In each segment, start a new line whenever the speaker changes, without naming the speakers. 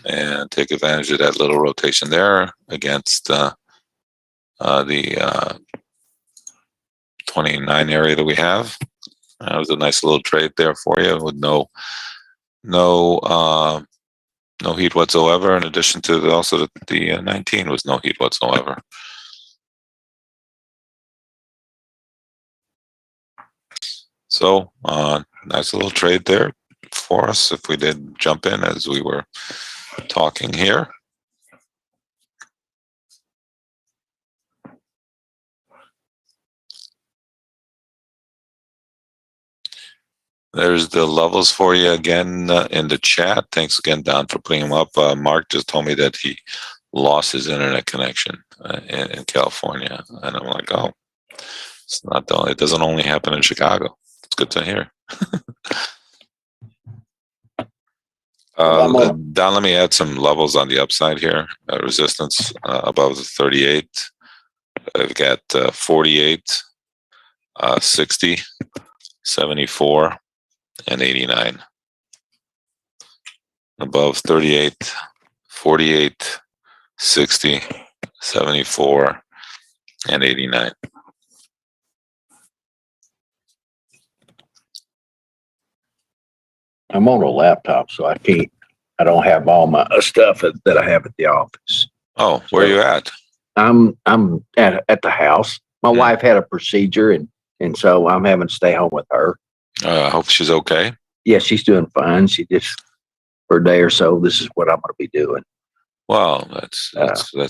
and take advantage of that little rotation there against the 29 area that we have. That was a nice little trade there for you with no no heat whatsoever. In addition to also the 19 was no heat whatsoever. So nice little trade there for us if we did jump in as we were talking here. There's the levels for you again in the chat. Thanks again, Don, for putting them up. Mark just told me that he lost his internet connection in California, and I'm like, oh, it's not the only. It doesn't only happen in Chicago. It's good to hear. Don, let me add some levels on the upside here. Resistance above the 38. I've got 48, 60, 74, and 89. Above 38, 48, 60, 74, and 89.
I'm on a laptop, so I don't have all my stuff that I have at the office.
Oh, where are you at?
I'm at the house. My wife had a procedure, and so I'm having to stay home with her.
I hope she's okay.
Yeah, she's doing fine. She just, for a day or so, this is what I'm going to be doing.
Well, that's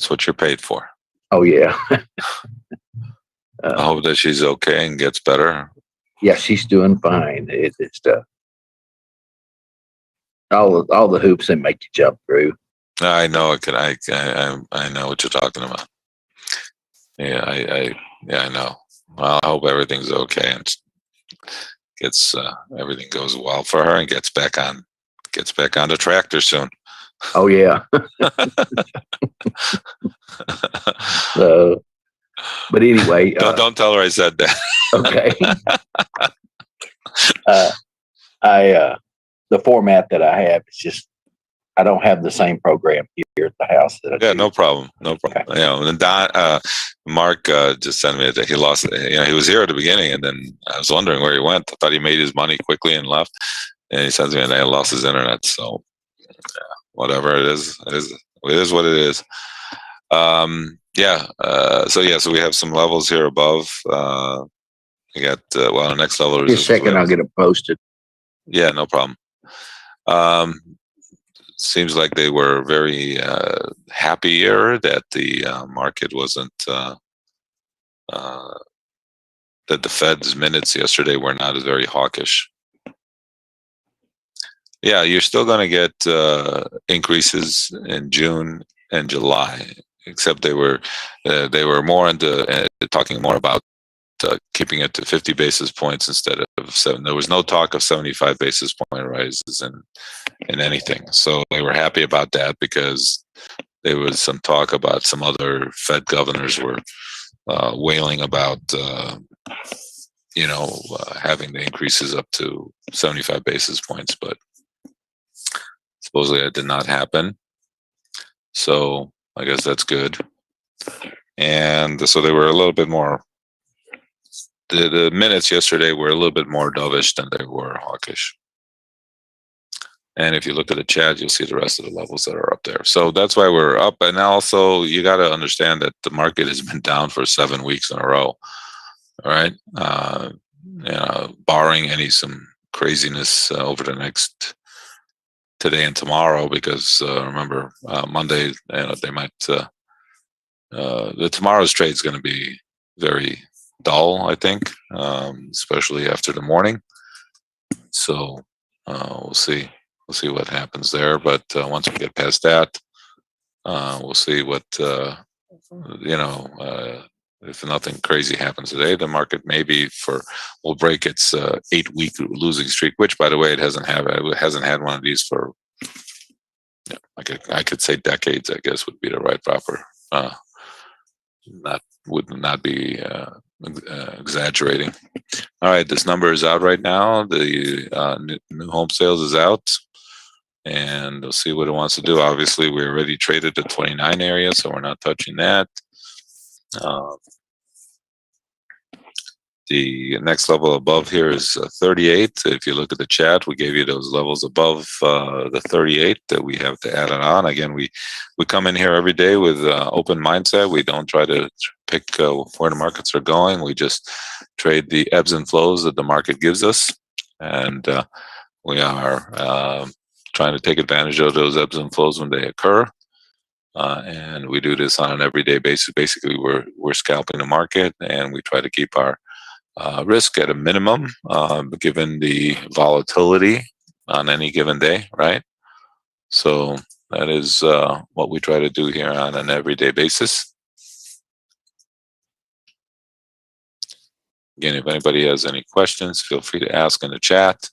what you're paid for.
Oh, yeah.
I hope that she's okay and gets better.
Yeah, she's doing fine. It's all the hoops that make you jump through.
I know it. I know what you're talking about. Yeah, I know. Well, I hope everything's okay and gets everything goes well for her and gets back on the tractor soon.
Oh yeah. But anyway,
don't tell her I said that.
Okay. The format that I have is just I don't have the same program here at the house that I do.
No problem. Okay. You know, and Don, Mark just sent me that he lost. You know, he was here at the beginning, and then I was wondering where he went. I thought he made his money quickly and left. And he sends me that he lost his internet. So whatever it is what it is. So we have some levels here above. We got the next level.
Just a second, I'll get it posted.
Yeah, no problem. Seems like they were very happier that the market wasn't that the Fed's minutes yesterday were not as very hawkish. Yeah, you're still going to get increases in June and July, except they were more into talking more about keeping it to 50 basis points instead of 7. There was no talk of 75 basis point rises in anything. So they were happy about that because there was some talk about some other Fed governors were wailing about having the increases up to 75 basis points, but supposedly that did not happen. So I guess that's good. And so they were a little bit more. The minutes yesterday were a little bit more dovish than they were hawkish. And if you look at the chat, you'll see the rest of the levels that are up there. So that's why we're up. And also, you got to understand that the market has been down for 7 weeks in a row. All right, barring some craziness over the next today and tomorrow, because remember Monday, they might. The tomorrow's trade is going to be very dull, I think, especially after the morning. So we'll see. We'll see what happens there. But once we get past that, we'll see what if nothing crazy happens today, the market will break its 8-week losing streak. Which, by the way, it hasn't had one of these for. I could say decades. I guess would be the right proper. Would not be exaggerating. All right, this number is out right now. The new home sales is out, and we'll see what it wants to do. Obviously, we already traded the 29 area, so we're not touching that. The next level above here is 38. If you look at the chat, we gave you those levels above the 38 that we have to add it on. Again, we come in here every day with open mindset. We don't try to pick where the markets are going. We just trade the ebbs and flows that the market gives us, and we are trying to take advantage of those ebbs and flows when they occur. And we do this on an everyday basis. Basically, we're scalping the market, and we try to keep our risk at a minimum, given the volatility on any given day, right? So that is what we try to do here on an everyday basis. Again, if anybody has any questions, feel free to ask in the chat.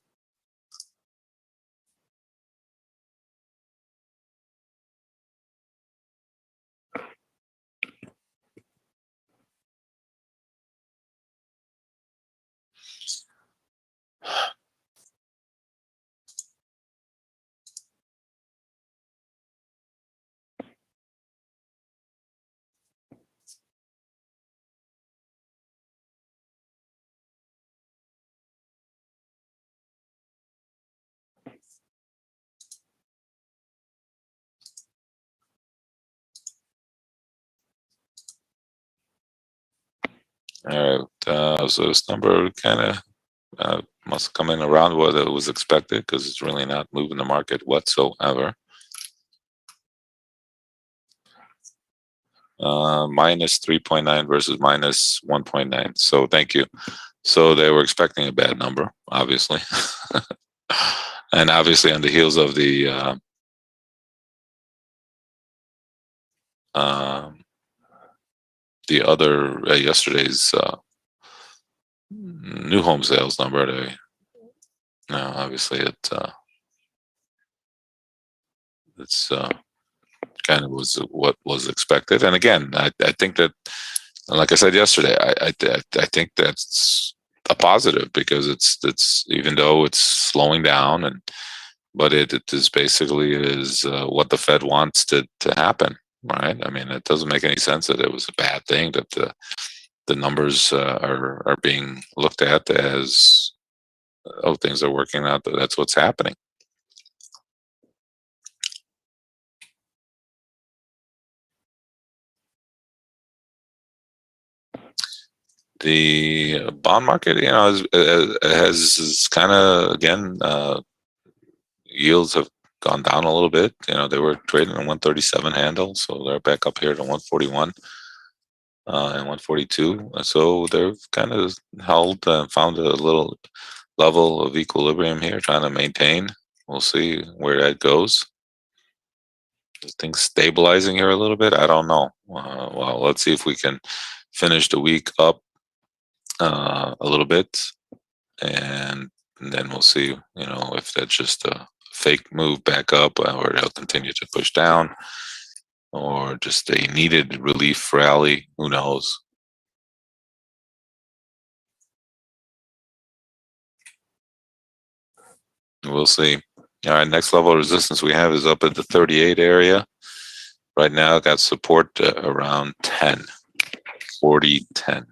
All right, so this number kind of must come in around what it was expected, because it's really not moving the market whatsoever. Minus 3.9 versus minus 1.9. So thank you. So they were expecting a bad number, obviously. And obviously on the heels of the other yesterday's new home sales number, obviously it's kind of was what was expected. And again, I think that, like I said yesterday, I think that's a positive, because it's even though it's slowing down, but it is basically is what the Fed wants to happen, right? I mean, it doesn't make any sense that it was a bad thing that the numbers are being looked at as, oh, things are working out. That's what's happening. The bond market, has kind of, again, yields have gone down a little bit. They were trading a 137 handle, so they're back up here to 141 and 142. So they've kind of held and found a little level of equilibrium here, trying to maintain. We'll see where that goes. Is things stabilizing here a little bit? I don't know. Well, let's see if we can finish the week up a little bit, and then we'll see, if that's just a fake move back up, or they'll continue to push down, or just a needed relief rally. Who knows? We'll see. All right, next level of resistance we have is up at the 38 area. Right now, got support around 10, 40, 10.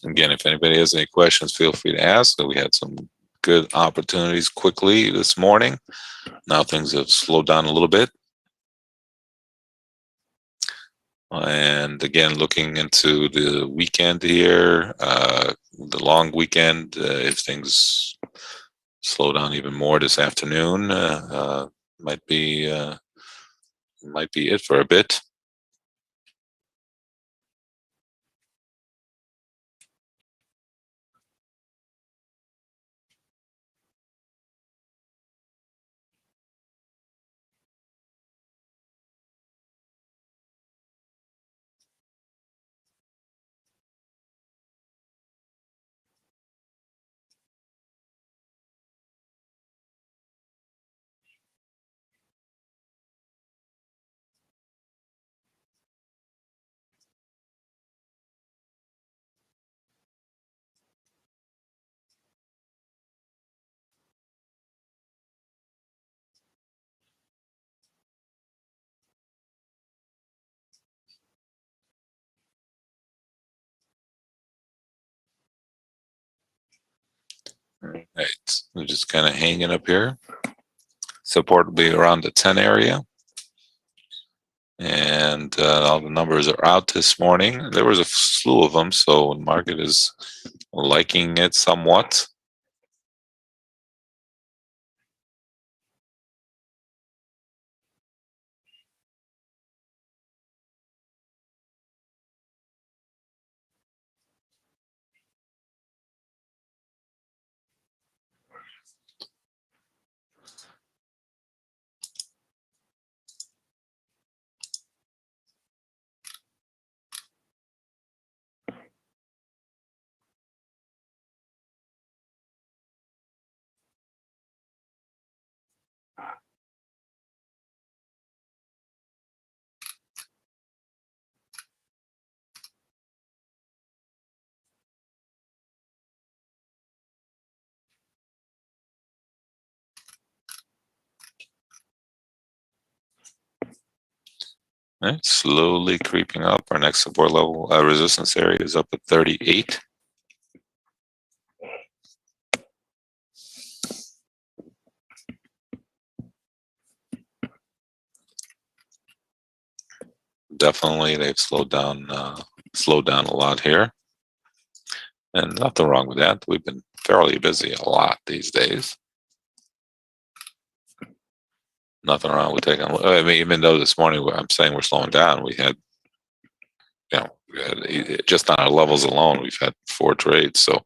Again, if anybody has any questions, feel free to ask. We had some good opportunities quickly this morning. Now things have slowed down a little bit. And again, looking into the weekend here, the long weekend, if things slow down even more this afternoon, might be it for a bit. Right, we're just kind of hanging up here. Support will be around the 10 area. And all the numbers are out this morning. There was a slew of them, so the market is liking it somewhat. Right, slowly creeping up. Our next support level resistance area is up at 38. Definitely, they've slowed down a lot here, and nothing wrong with that. We've been fairly busy a lot these days. Nothing wrong with taking. I mean, even though this morning I'm saying we're slowing down, we had, just on our levels alone, we've had 4 trades. So,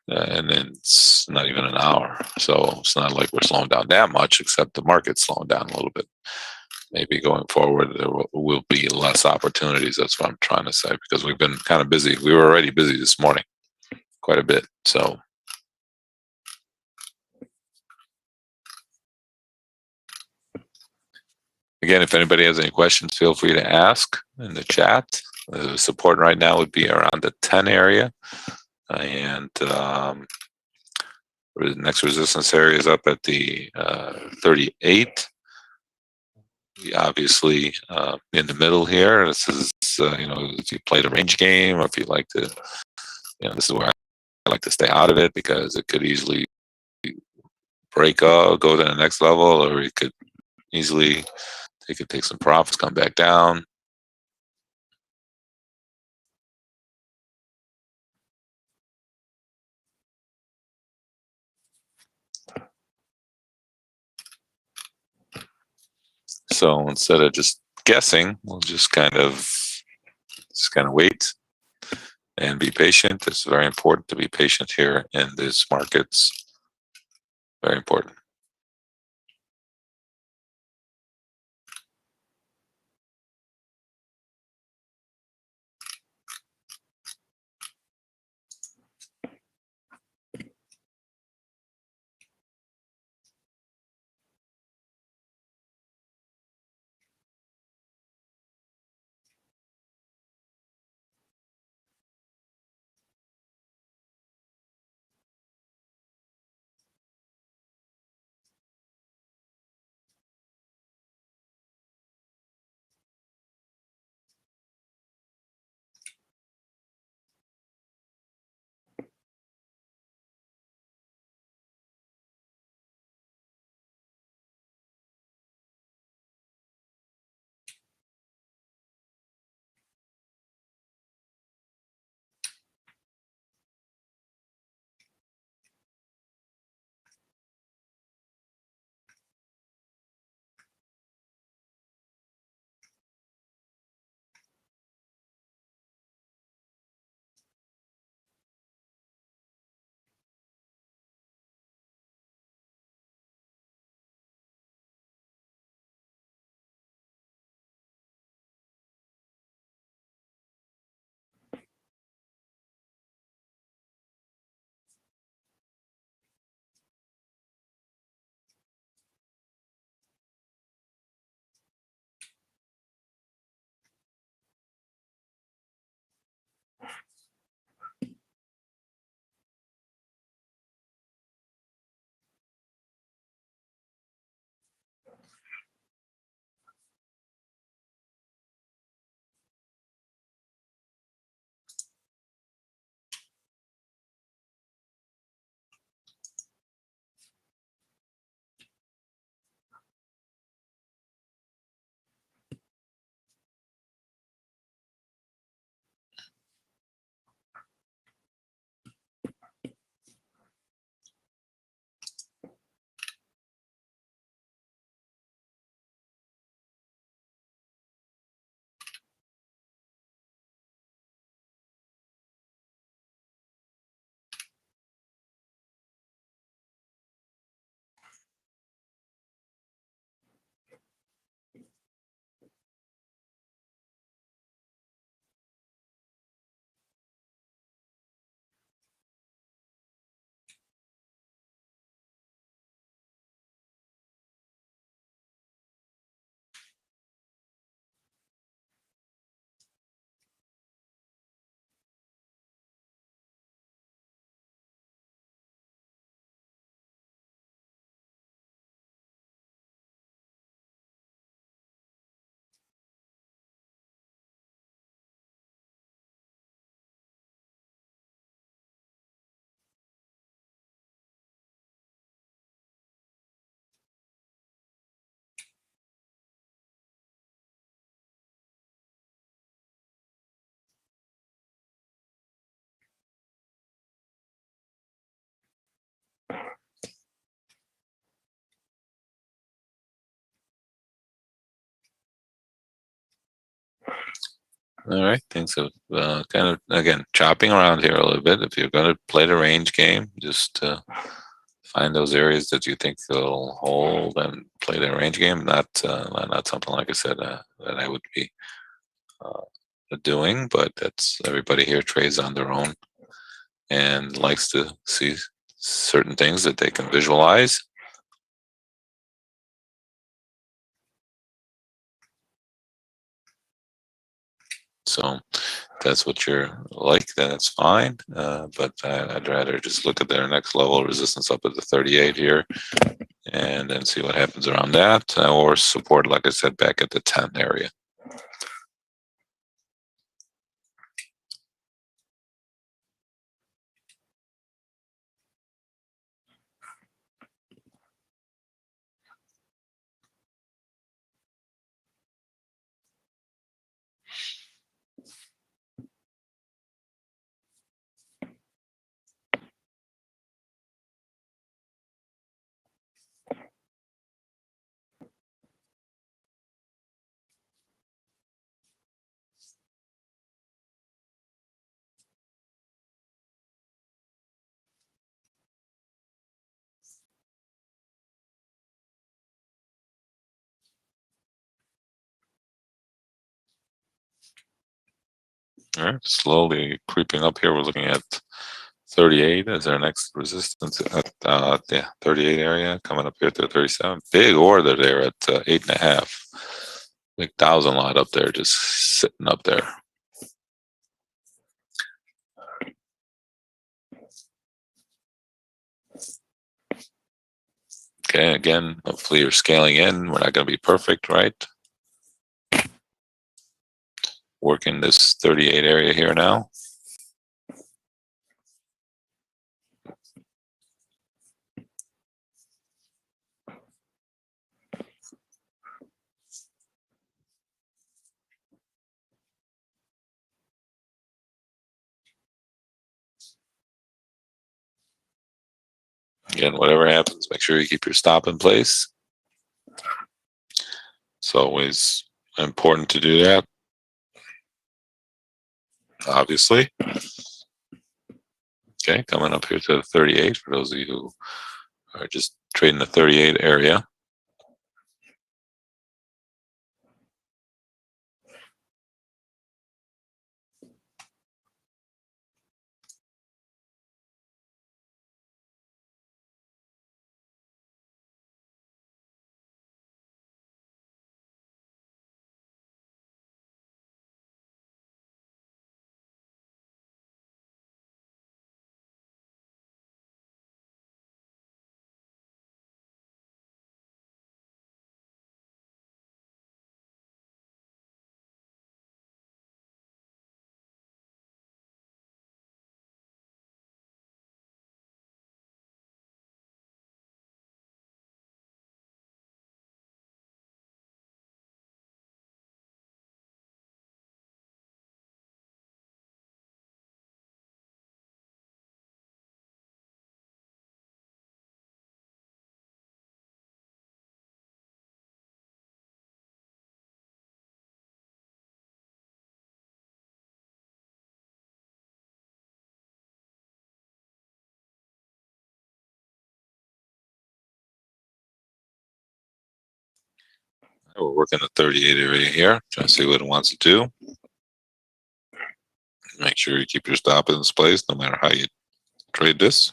and then it's not even an hour. So it's not like we're slowing down that much, except the market's slowing down a little bit. Maybe going forward, there will be less opportunities. That's what I'm trying to say, because we've been kind of busy. We were already busy this morning, quite a bit. So. Again, if anybody has any questions, feel free to ask in the chat. The support right now would be around the 10 area. And the next resistance area is up at the 38. We obviously in the middle here. This is, if you play the range game, or if you like to, this is where I like to stay out of it, because it could easily break up, go to the next level, or it could easily take some profits, come back down. So instead of just guessing, we'll just kind of wait and be patient. It's very important to be patient here in these markets. Very important. All right, things have kind of, again, chopping around here a little bit. If you're going to play the range game, just find those areas that you think will hold and play the range game. Not something, like I said, that I would be uh, doing, but that's everybody here trades on their own and likes to see certain things that they can visualize. So that's what you're like, then it's fine. But I'd rather just look at their next level resistance up at the 38 here and then see what happens around that, or support, like I said, back at the 10 area. All right, slowly creeping up here. We're looking at 38 as our next resistance at the 38 area, coming up here to 37. Big order there at 8.5. Big thousand lot up there, just sitting up there. Okay, again, hopefully you're scaling in. We're not going to be perfect, right? Working this 38 area here now. Again, whatever happens, make sure you keep your stop in place. It's always important to do that, obviously. Okay, coming up here to the 38 for those of you who are just trading the 38 area. We're working the 38 area here, trying to see what it wants to do. Make sure you keep your stop in this place no matter how you trade this.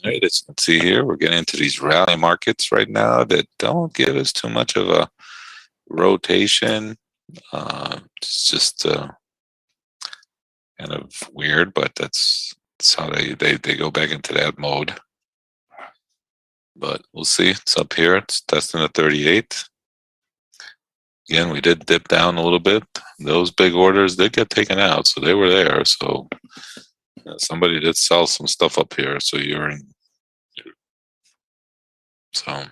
Right, as you can see here, we're getting into these rally markets right now that don't give us too much of a rotation. It's just kind of weird, but that's how they go back into that mode. But we'll see. It's up here. It's testing at 38. Again, we did dip down a little bit. Those big orders did get taken out, so they were there. So somebody did sell some stuff up here. So you're in. So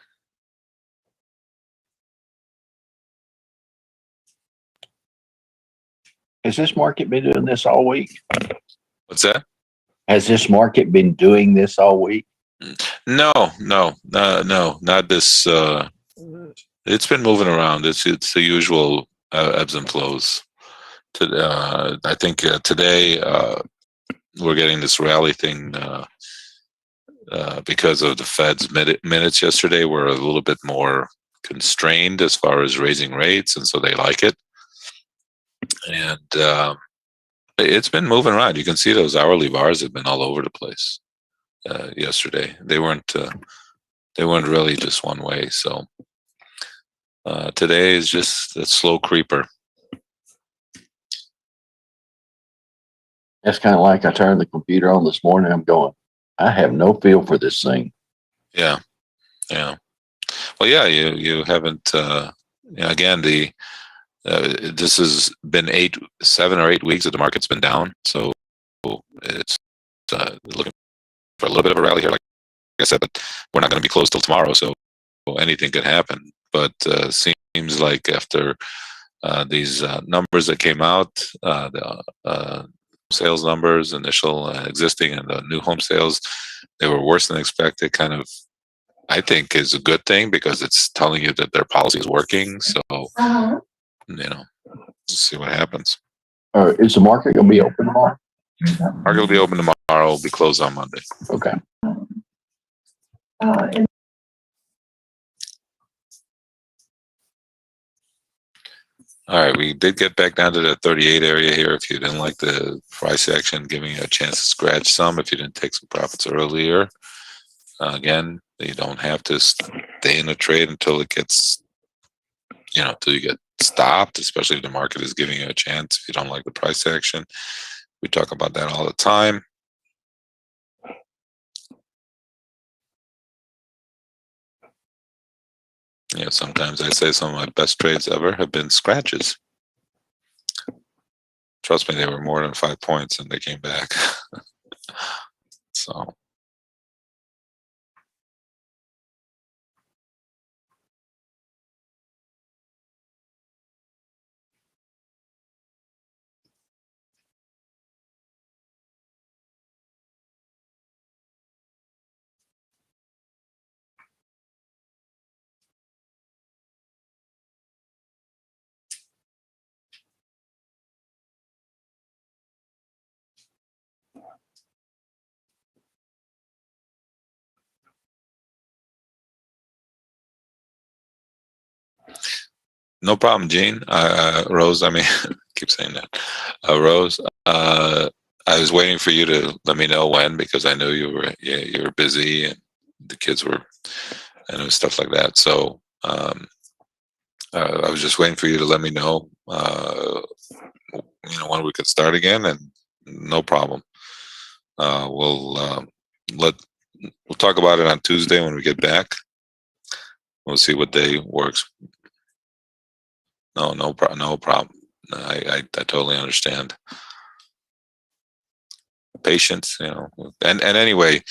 Has this market been doing this all week?
what's that?
Has this market been doing this all week?
No, not this. It's been moving around. It's the usual ebbs and flows. I think today we're getting this rally thing because of the Fed's minutes yesterday were a little bit more constrained as far as raising rates, and so they like it. And it's been moving around. You can see those hourly bars have been all over the place yesterday. They weren't really just one way. So today is just a slow creeper.
That's kind of like I turned the computer on this morning. I'm going, I have no feel for this thing.
Yeah. Well, yeah, you haven't. Again, this has been 7 or 8 weeks that the market's been down. So it's looking for a little bit of a rally here, like I said. But we're not going to be closed till tomorrow, so anything could happen. But seems like after these numbers that came out, the sales numbers, initial, existing, and the new home sales, they were worse than expected. Kind of, I think, is a good thing because it's telling you that their policy is working. So, see what happens.
Is the market going to be open tomorrow?
Market will be open tomorrow. Will be closed on Monday.
Okay.
All right, we did get back down to the 38 area here. If you didn't like the price action, giving you a chance to scratch some if you didn't take some profits earlier. Again, you don't have to stay in a trade until it gets, until you get stopped, especially if the market is giving you a chance if you don't like the price action. We talk about that all the time. Sometimes I say some of my best trades ever have been scratches. Trust me, they were more than 5 points and they came back. So. No problem, Gene. Rose, I keep saying that. Rose, I was waiting for you to let me know when, because I knew you were busy and the kids were, and stuff like that. So I was just waiting for you to let me know, when we could start again, and no problem. We'll talk about it on Tuesday when we get back. We'll see what day works. No problem. I totally understand. Patience, and anyway,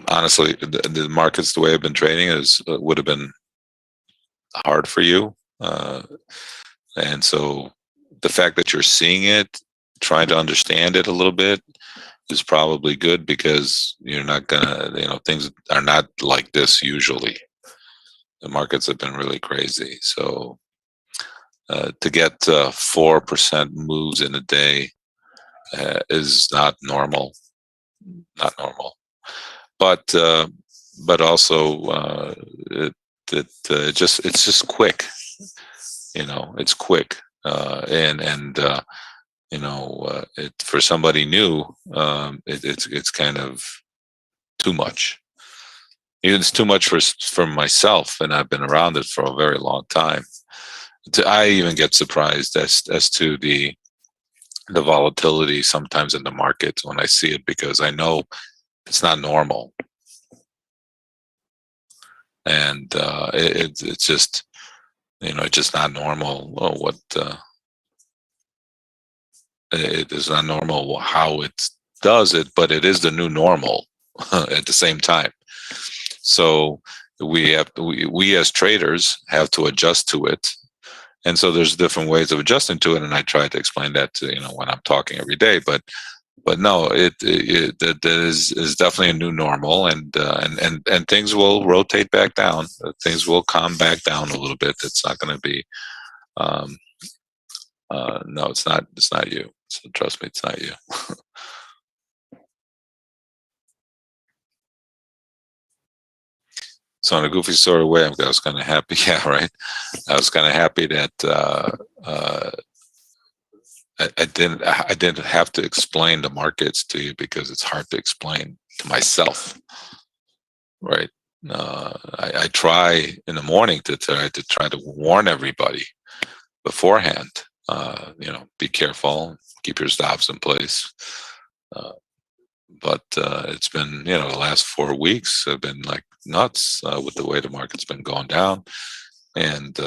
honestly, the markets, the way I've been trading, would have been hard for you, and so the fact that you're seeing it, trying to understand it a little bit, is probably good, because you're not gonna, things are not like this usually. The markets have been really crazy, so. To get 4% moves in a day is not normal. But also it's just quick. It's quick, and for somebody new, it's kind of too much. It's too much for myself, and I've been around it for a very long time. I even get surprised as to the volatility sometimes in the markets when I see it, because I know it's not normal, and it's just, it's just not normal. It is not normal how it does it, but it is the new normal at the same time. So we as traders have to adjust to it. And so there's different ways of adjusting to it. And I try to explain that to, when I'm talking every day, but no, that is definitely a new normal, and things will rotate back down. Things will calm back down a little bit. It's not going to be, no, it's not you. So trust me, it's not you. So in a goofy sort of way, I was kind of happy. Yeah, right. I was kind of happy that I didn't have to explain the markets to you, because it's hard to explain to myself, right? I try in the morning to try to warn everybody beforehand. Be careful, keep your stops in place. But it's been, the last 4 weeks have been like nuts with the way the market's been going down, and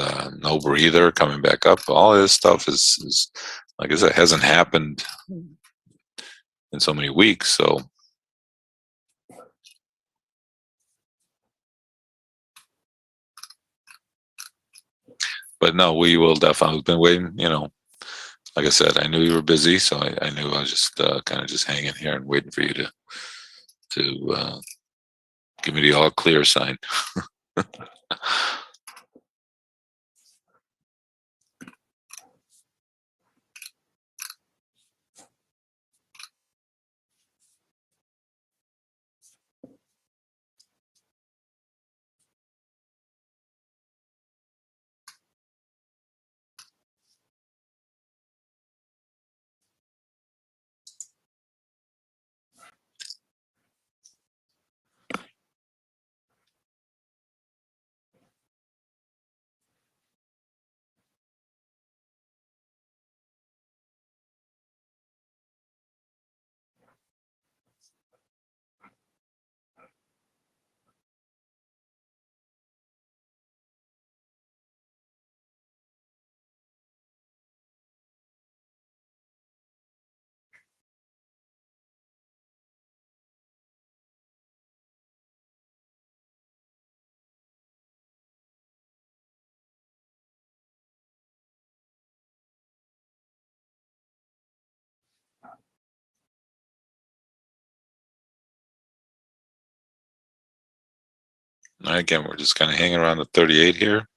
no breather coming back up. All this stuff is like I said, hasn't happened in so many weeks. So, but no, we will definitely. We've been waiting. Like I said, I knew you were busy, so I knew I was just kind of just hanging here and waiting for you to give me the all clear sign. All right, again, we're just kind of hanging around the 38 here.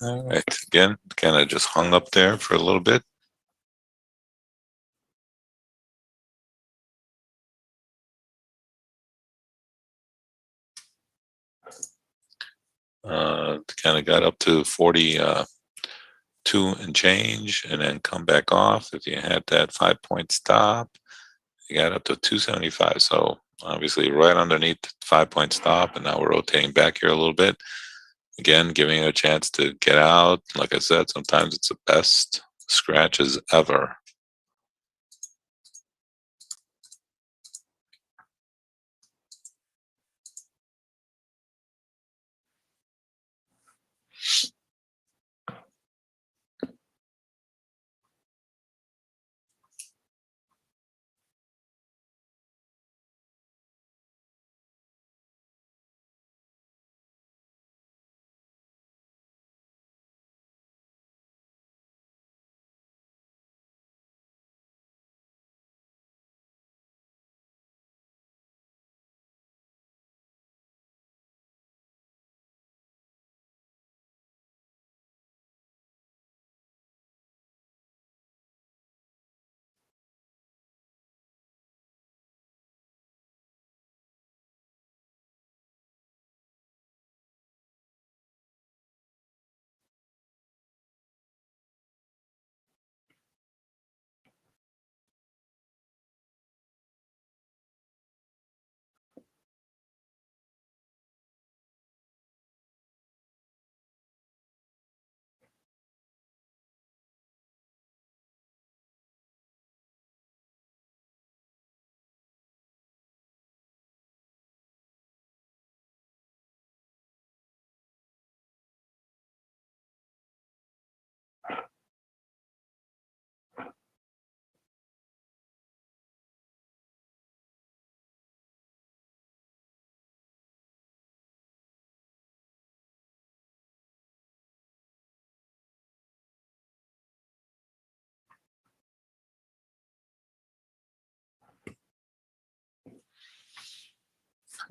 All right, again, kind of just hung up there for a little bit. Kind of got up to 42 and change, and then come back off. If you had that 5-point stop, you got up to 275. So obviously right underneath 5-point stop, and now we're rotating back here a little bit. Again, giving it a chance to get out. Like I said, sometimes it's the best scratch as ever.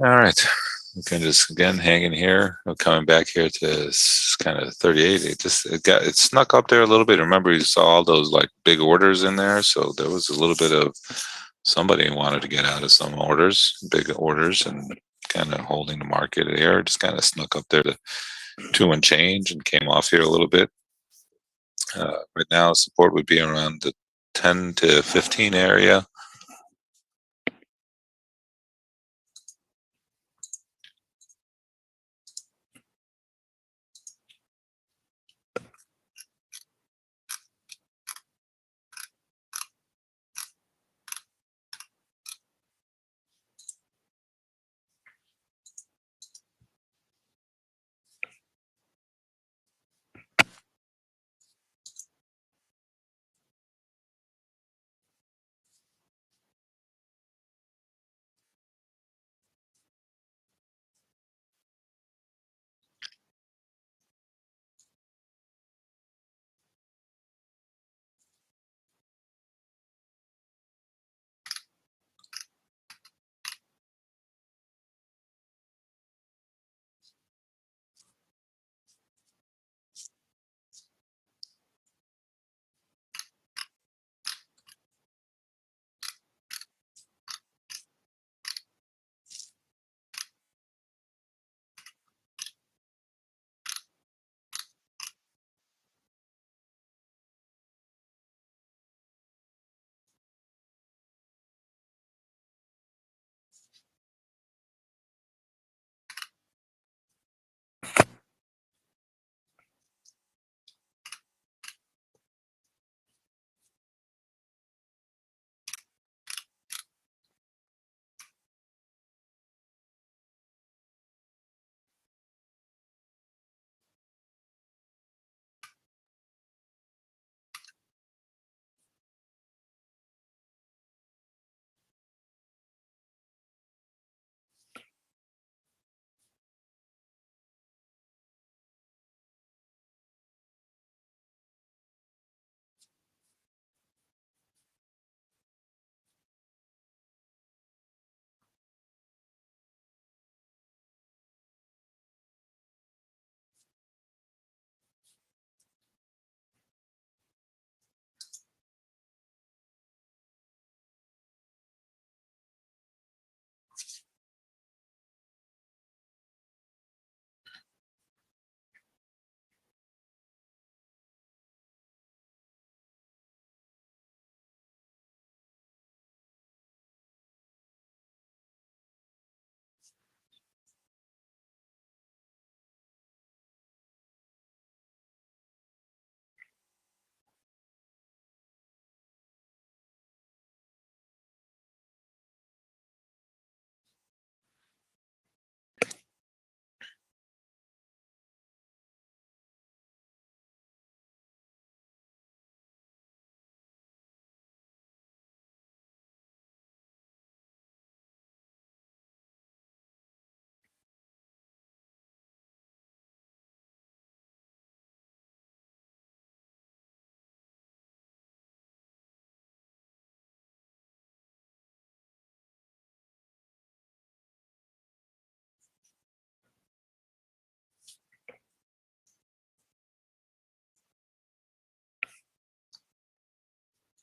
All right. We can just again hang in here. We're coming back here to kind of 38. It snuck up there a little bit. Remember, you saw all those like big orders in there, so there was a little bit of somebody wanted to get out of some orders, big orders, and kind of holding the market here. Just kind of snuck up there to 2 and change and came off here a little bit. Right now, support would be around the 10 to 15 area.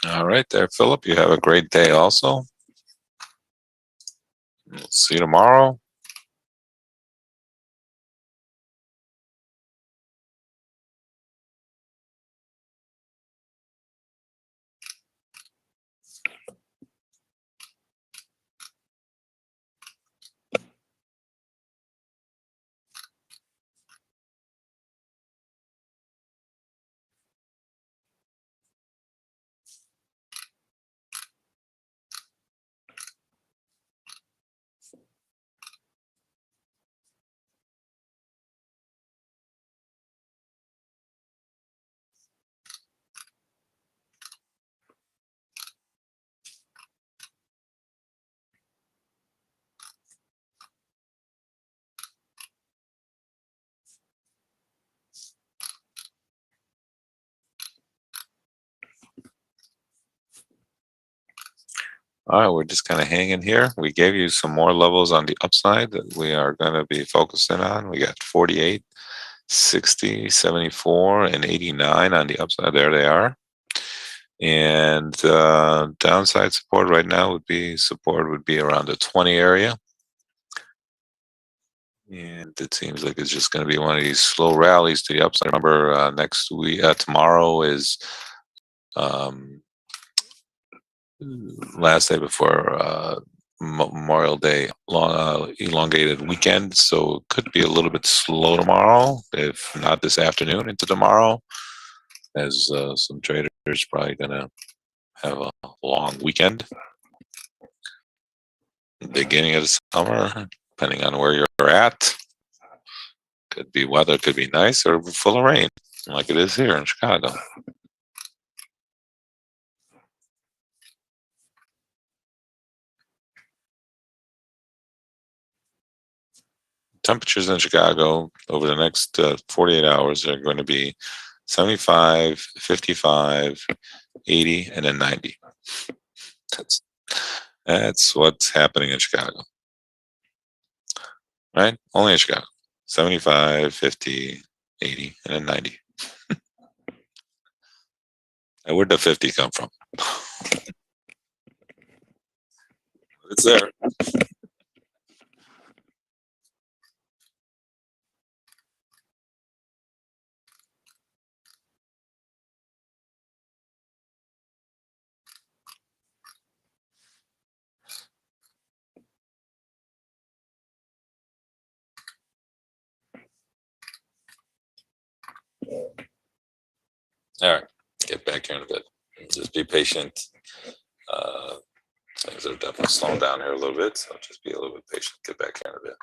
All right there, Philip. You have a great day also. We'll see you tomorrow. All right, we're just kind of hanging here. We gave you some more levels on the upside that we are going to be focusing on. We got 48, 60, 74, and 89 on the upside. There they are. And downside support right now would be around the 20 area. And it seems like it's just going to be one of these slow rallies to the upside. Remember, next week, tomorrow is um, last day before Memorial Day, long elongated weekend, so it could be a little bit slow tomorrow, if not this afternoon into tomorrow, as some traders probably gonna have a long weekend, beginning of the summer, depending on where you're at. Could be weather, could be nice, or full of rain, like it is here in Chicago. Temperatures in Chicago over the next 48 hours are going to be 75, 55, 80, and then 90. That's that's what's happening in Chicago, right? Only in Chicago. 75, 50, 80, and then 90. And where'd the 50 come from? It's there. All right. Get back here in a bit. Just be patient. Uh, things are definitely slowing down here a little bit, so just be a little bit patient. Get back here in a bit.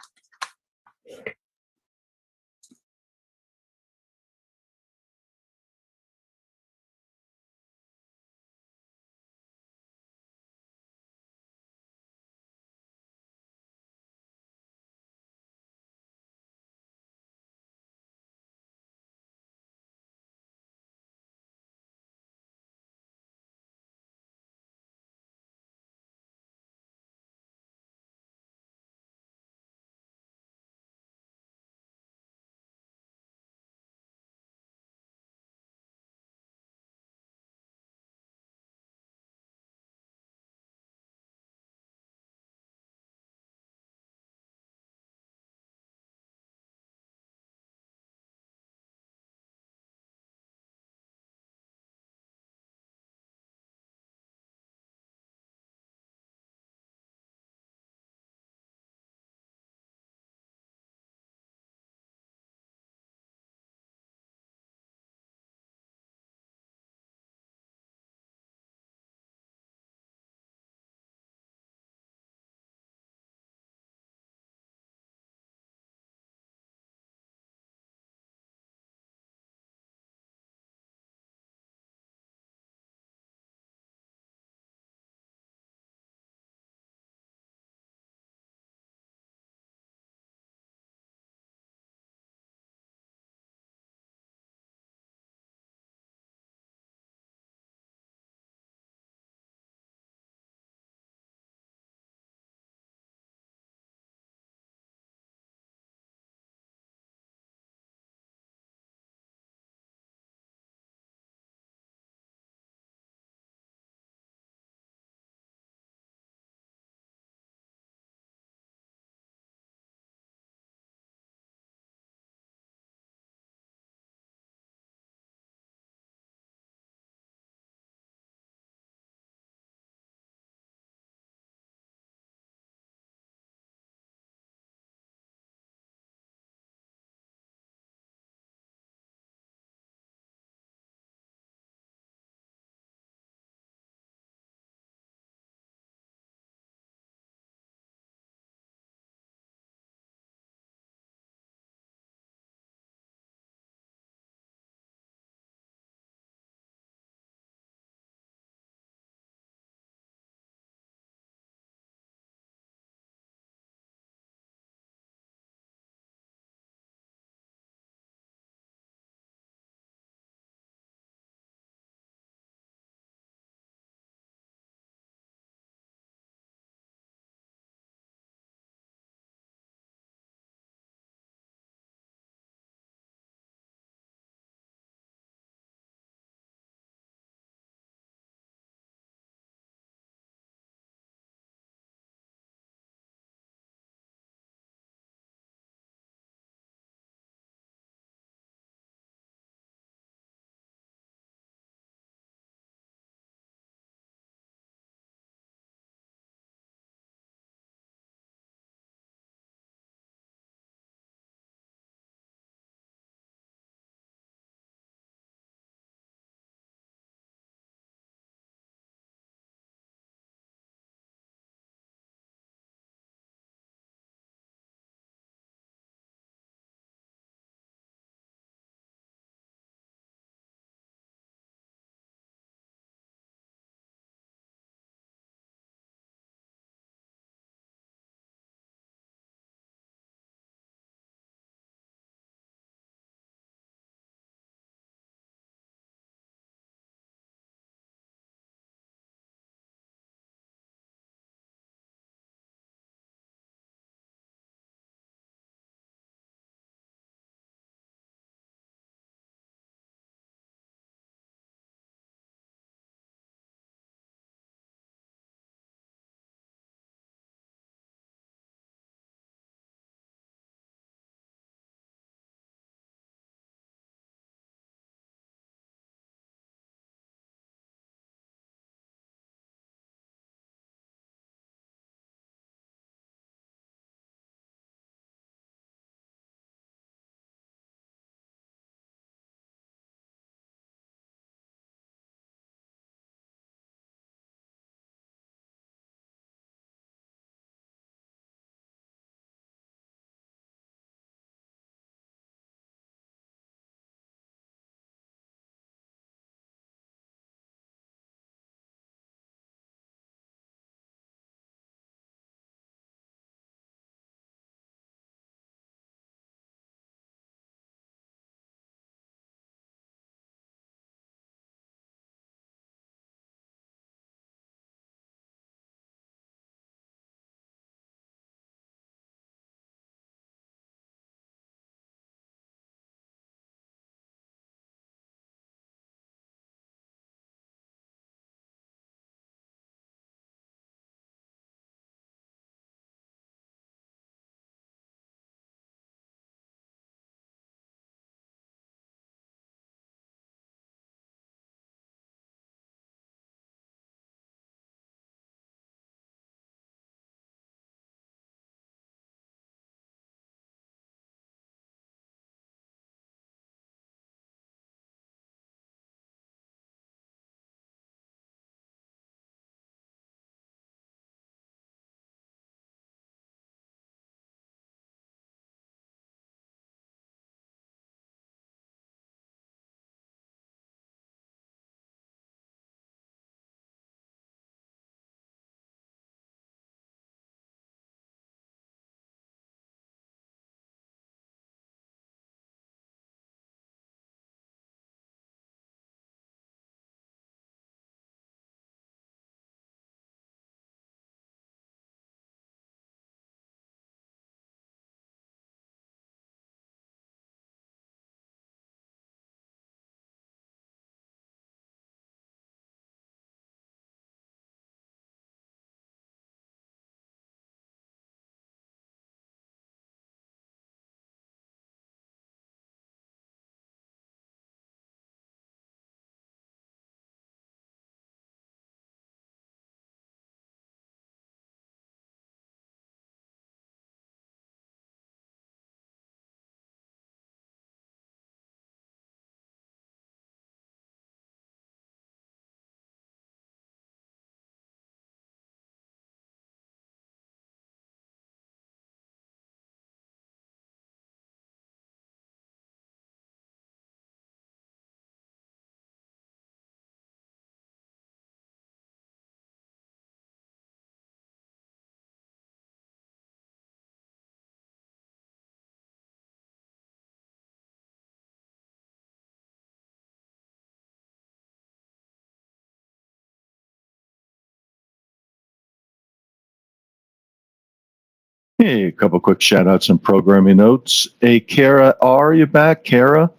Hey, a couple quick shout outs and programming notes. Hey, Kara, are you back, Kara?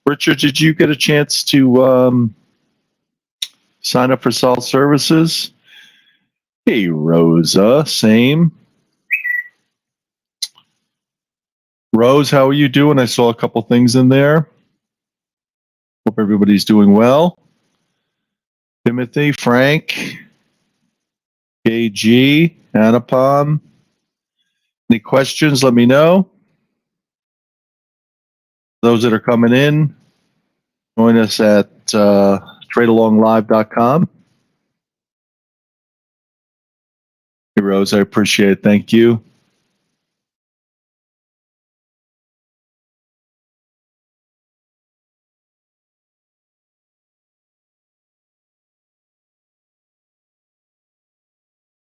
Richard, did you get a chance to sign up for Salt Services? Hey, Rosa, same. Rose, how are you doing? I saw a couple things in there. Hope everybody's doing well. Timothy, Frank, KG, Anupam. Any questions, let me know. Those that are coming in, join us at tradealonglive.com. Hey, Rose, I appreciate it. Thank you.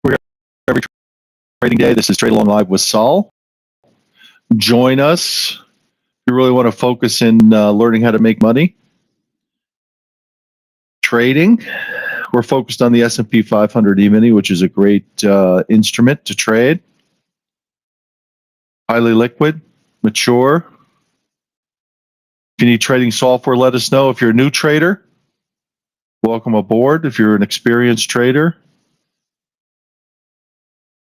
We're every trading day. This is Trade Along Live with Saul. Join us if you really want to focus in learning how to make money. Trading. We're focused on the S&P 500 E-mini, which is a great instrument to trade. Highly liquid, mature. If you need trading software, let us know. If you're a new trader, welcome aboard. If you're an experienced trader,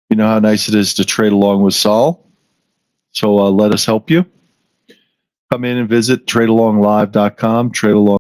you know how nice it is to trade along with Saul. So let us help you. Come in and visit tradealonglive.com, tradealong